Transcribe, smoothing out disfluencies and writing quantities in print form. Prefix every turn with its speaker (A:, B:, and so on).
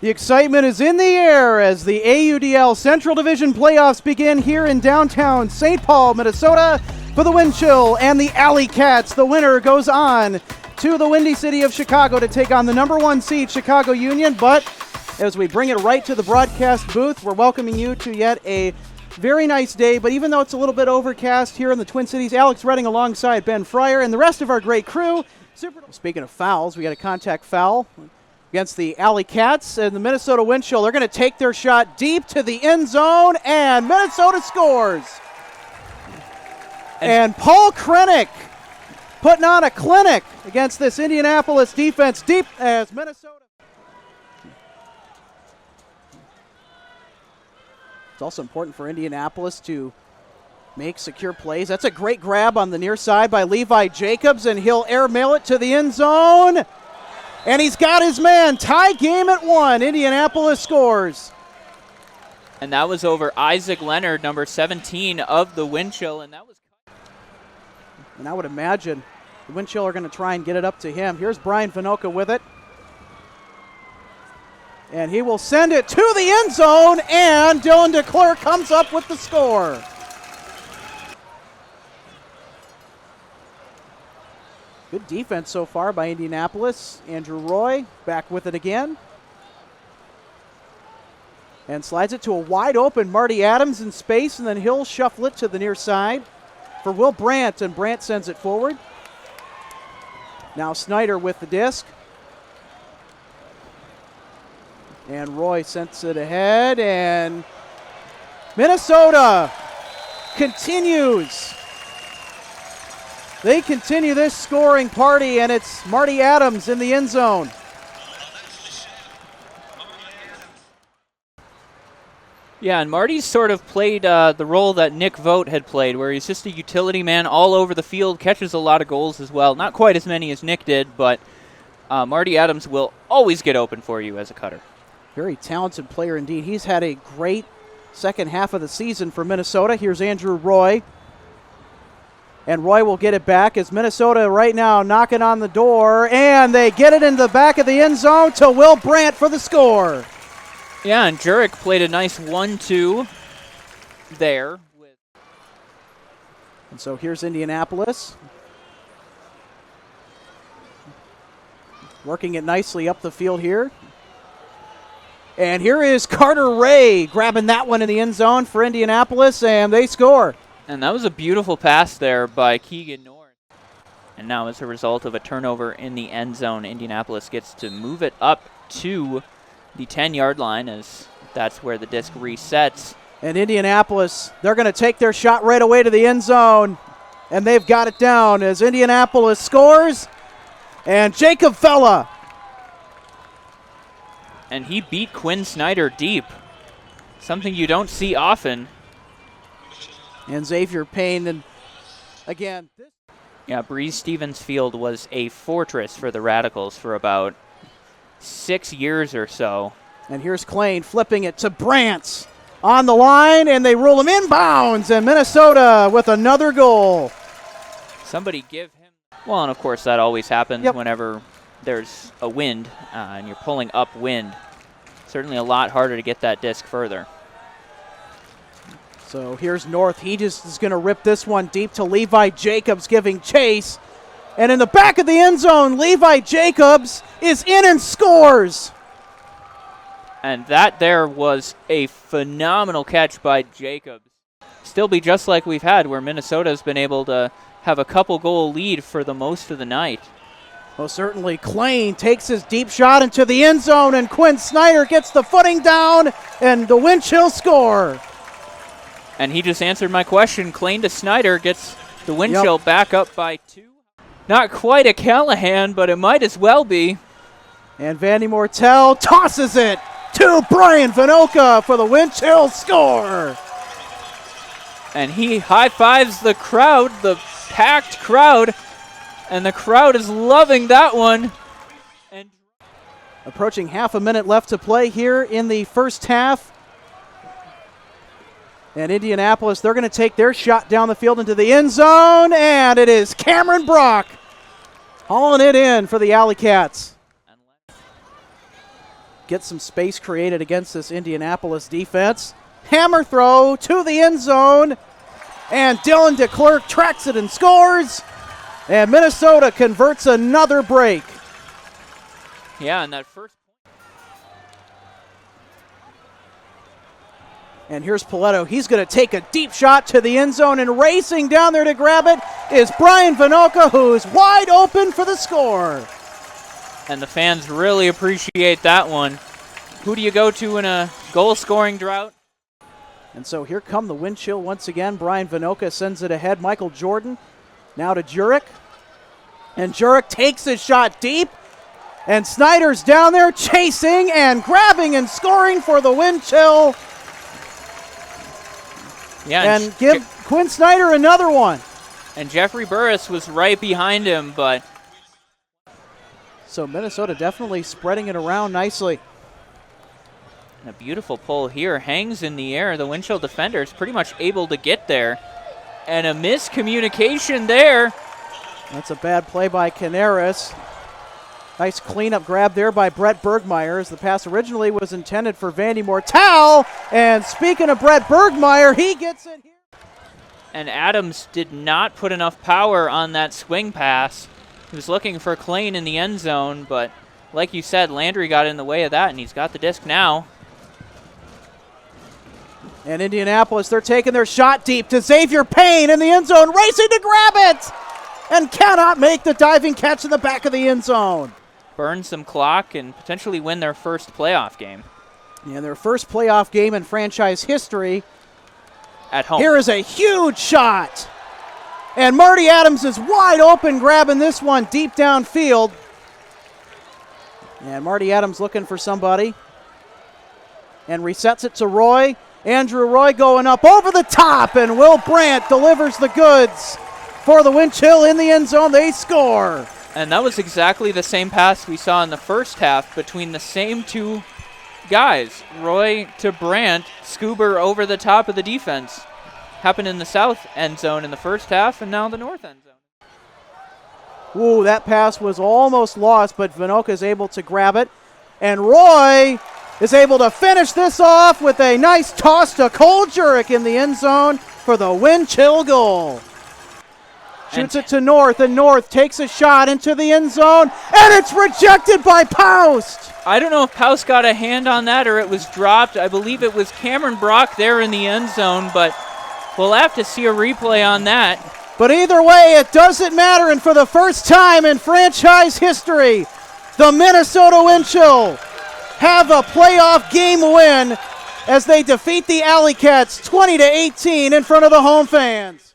A: The excitement is in the air as the AUDL Central Division Playoffs begin here in downtown St. Paul, Minnesota. For the Wind Chill and the AlleyCats, the winner goes on to the Windy City of Chicago to take on the #1 seed Chicago Union. But as we bring it right to the broadcast booth, we're welcoming you to yet a very nice day. But even though it's a little bit overcast here in the Twin Cities, Alex Redding alongside Ben Fryer and the rest of our great crew. Speaking of fouls, we got a contact foul against the AlleyCats and the Minnesota Wind Chill. They're going to take their shot deep to the end zone, and Minnesota scores. And Paul Krennick putting on a clinic against this Indianapolis defense deep as Minnesota. It's also important for Indianapolis to make secure plays. That's a great grab on the near side by Levi Jacobs, and he'll airmail it to the end zone. And he's got his man. Tie game at 1. Indianapolis scores.
B: And that was over Isaac Leonard, number 17 of the Wind Chill. And I would imagine the Wind Chill are going to try and get it up to him. Here's Brian Vinoka with it. And he will send it to the end zone, and Dylan DeClerc comes up with the score. Good defense so far by Indianapolis. Andrew Roy back with it again. And slides it to a wide open Marty Adams in space, and then he'll shuffle it to the near side for Will Brandt, and Brandt sends it forward. Now Snyder with the disc. And Roy sends it ahead, and Minnesota continues. They continue this scoring party, and it's Marty Adams in the end zone. Yeah, and Marty's sort of played the role that Nick Vogt had played, where he's just a utility man all over the field, catches a lot of goals as well. Not quite as many as Nick did, but Marty Adams will always get open for you as a cutter. Very talented player indeed. He's had a great second half of the season for Minnesota. Here's Andrew Roy. And Roy will get it back as Minnesota right now knocking on the door, and they get it in the back of the end zone to Will Brandt for the score. Yeah, and Jurek played a nice 1-2 there. And so here's Indianapolis. Working it nicely up the field here. And here is Carter Ray grabbing that one in the end zone for Indianapolis, and they score. And that was a beautiful pass there by Keegan North. And now as a result of a turnover in the end zone, Indianapolis gets to move it up to the 10-yard line, as that's where the disc resets. And Indianapolis, they're going to take their shot right away to the end zone, and they've got it down as Indianapolis scores. And Jacob Fella. And he beat Quinn Snyder deep, something you don't see often. And Xavier Payne, and again. Yeah, Breeze Stevens Field was a fortress for the Radicals for about 6 years or so. And here's Klain flipping it to Brandt on the line, and they rule him inbounds, and Minnesota with another goal. Somebody give him. Well, and of course that always happens whenever there's a wind and you're pulling upwind. Certainly a lot harder to get that disc further. So here's North. He just is going to rip this one deep to Levi Jacobs giving chase. And in the back of the end zone, Levi Jacobs is in and scores. And that there was a phenomenal catch by Jacobs. Still be just like we've had, where Minnesota's been able to have a couple goal lead for the most of the night. Well, certainly Klain takes his deep shot into the end zone, and Quinn Snyder gets the footing down, and the Wind Chill score. And he just answered my question. Klain to Snyder gets the Wind Chill back up by 2. Not quite a Callahan, but it might as well be. And Vandy Mortel tosses it to Brian Vinoka for the Wind Chill score. And he high-fives the crowd, the packed crowd, and the crowd is loving that one. And approaching half a minute left to play here in the first half. And Indianapolis, they're going to take their shot down the field into the end zone, and it is Cameron Brock hauling it in for the AlleyCats. get some space created against this Indianapolis defense. Hammer throw to the end zone, and Dylan DeClerc tracks it and scores, and Minnesota converts another break.
C: Yeah, and that first.
B: And here's Paletto. He's going to take a deep shot to the end zone, and racing down there to grab it is Brian Vinoka, who's wide open for the score.
C: And the fans really appreciate that one. Who do you go to in a goal-scoring drought?
B: And so here come the wind chill once again. Brian Vinoka sends it ahead. Michael Jordan now to Jurek. And Jurek takes his shot deep. And Snyder's down there chasing and grabbing and scoring for the wind chill.
C: Yeah,
B: and give Quinn Snyder another one.
C: And Jeffrey Burris was right behind him, but.
B: So Minnesota definitely spreading it around nicely.
C: And a beautiful pull here, hangs in the air. The wind chill defender is pretty much able to get there. And a miscommunication there.
B: That's a bad play by Canaris. Nice cleanup grab there by Brett Bergmeyer, as the pass originally was intended for Vandy Mortal. And speaking of Brett Bergmeyer, he gets it here.
C: And Adams did not put enough power on that swing pass. He was looking for Klain in the end zone, but like you said, Landry got in the way of that, and he's got the disc now.
B: And Indianapolis, they're taking their shot deep to Xavier Payne in the end zone, racing to grab it, and cannot make the diving catch in the back of the end zone.
C: Burn some clock and potentially win their first playoff game.
B: And their first playoff game in franchise history.
C: At home.
B: Here is a huge shot. And Marty Adams is wide open, grabbing this one deep downfield. And Marty Adams looking for somebody. And resets it to Roy. Andrew Roy going up over the top, and Will Brandt delivers the goods for the wind chill in the end zone. They score.
C: And that was exactly the same pass we saw in the first half between the same two guys. Roy to Brandt, Scuber over the top of the defense. Happened in the south end zone in the first half, and now the north end zone.
B: Ooh, that pass was almost lost, but Vinoka is able to grab it. And Roy is able to finish this off with a nice toss to Cole Jurek in the end zone for the wind chill goal. Shoots it to North, and North takes a shot into the end zone, and it's rejected by Paust.
C: I don't know if Paust got a hand on that or it was dropped. I believe it was Cameron Brock there in the end zone, but we'll have to see a replay on that.
B: But either way, it doesn't matter, and for the first time in franchise history, the Minnesota Wind Chill have a playoff game win as they defeat the AlleyCats 20-18 in front of the home fans.